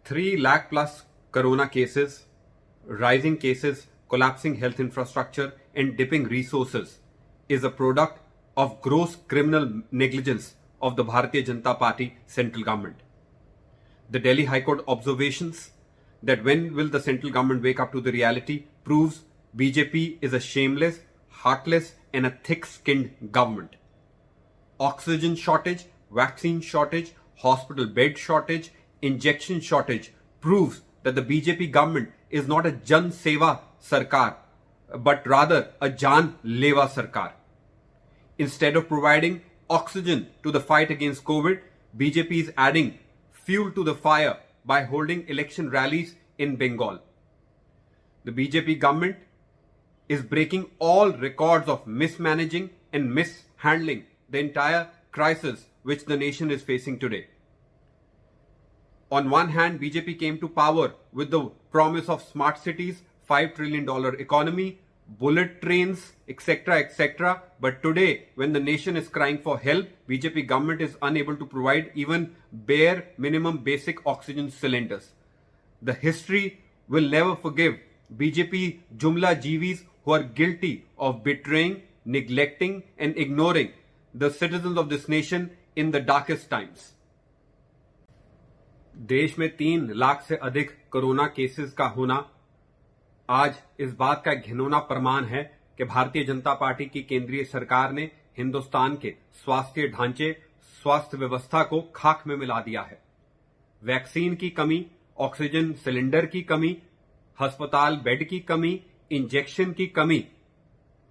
3 lakh plus corona cases, rising cases, collapsing health infrastructure, and dipping resources is a product of gross criminal negligence of the Bharatiya Janata Party central government. The Delhi High Court observations that when will the central government wake up to the reality proves BJP is a shameless, heartless, and a thick-skinned government. Oxygen shortage, vaccine shortage, hospital bed shortage, injection shortage proves that the BJP government is not a Jan Seva Sarkar, but rather a Jan Leva Sarkar. Instead of providing oxygen to the fight against COVID, BJP is adding fuel to the fire by holding election rallies in Bengal. The BJP government is breaking all records of mismanaging and mishandling the entire crisis which the nation is facing today. On one hand, BJP came to power with the promise of smart cities, $5 trillion economy, bullet trains, etc., etc. But today, when the nation is crying for help, BJP government is unable to provide even bare minimum basic oxygen cylinders. The history will never forgive BJP Jumla Jeevis who are guilty of betraying, neglecting and ignoring the citizens of this nation in the darkest times. देश में 3 लाख से अधिक corona cases का होना आज इस बात का घिनौना प्रमाण है कि भारतीय जनता पार्टी की केंद्रीय सरकार ने हिंदुस्तान के स्वास्थ्य ढांचे, स्वास्थ्य व्यवस्था को खाक में मिला दिया है। वैक्सीन की कमी, ऑक्सीजन सिलेंडर की कमी, अस्पताल बेड की कमी, इंजेक्शन की कमी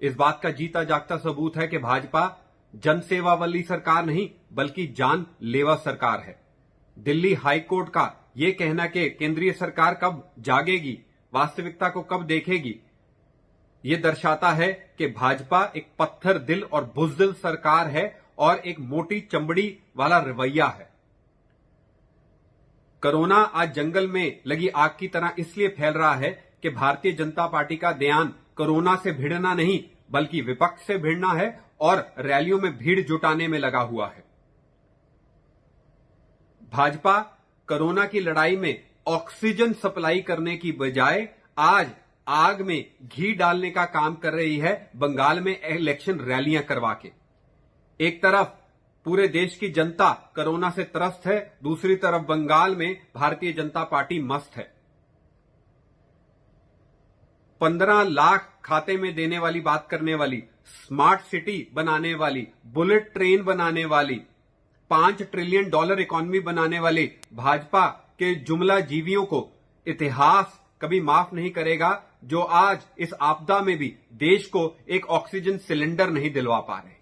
इस बात का जीता जागता सबूत है कि भाजपा जनसेवा वाली सरकार नहीं बल्कि जान लेवा सरकार है। दिल्ली हाई कोर्ट का यह कहना कि केंद्रीय सरकार कब जागेगी, वास्तविकता को कब देखेगी, यह दर्शाता है कि भाजपा एक पत्थर दिल और बुज़दिल सरकार है और एक मोटी चमड़ी वाला रवैया है। कोरोना आज जंगल में लगी आग की तरह इसलिए फैल रहा है कि भारतीय जनता पार्टी का ध्यान कोरोना से भिड़ना नहीं बल्कि विपक्ष से भिड़ना है और रैलियों में भीड़ जुटाने में लगा हुआ है। भाजपा कोरोना की लड़ाई में ऑक्सीजन सप्लाई करने की बजाय आज आग में घी डालने का काम कर रही है, बंगाल में इलेक्शन रैलियां करवा के। एक तरफ पूरे देश की जनता कोरोना से त्रस्त है, दूसरी तरफ बंगाल में भारतीय जनता पार्टी मस्त है। 15 लाख खाते में देने वाली बात करने वाली, स्मार्ट सिटी बनाने वाली, बुलेट ट्रेन बनाने वाली, $5 ट्रिलियन इकोनॉमी बनाने वाले भाजपा के जुमला जीवियों को इतिहास कभी माफ नहीं करेगा, जो आज इस आपदा में भी देश को एक ऑक्सीजन सिलेंडर नहीं दिलवा पा रहे।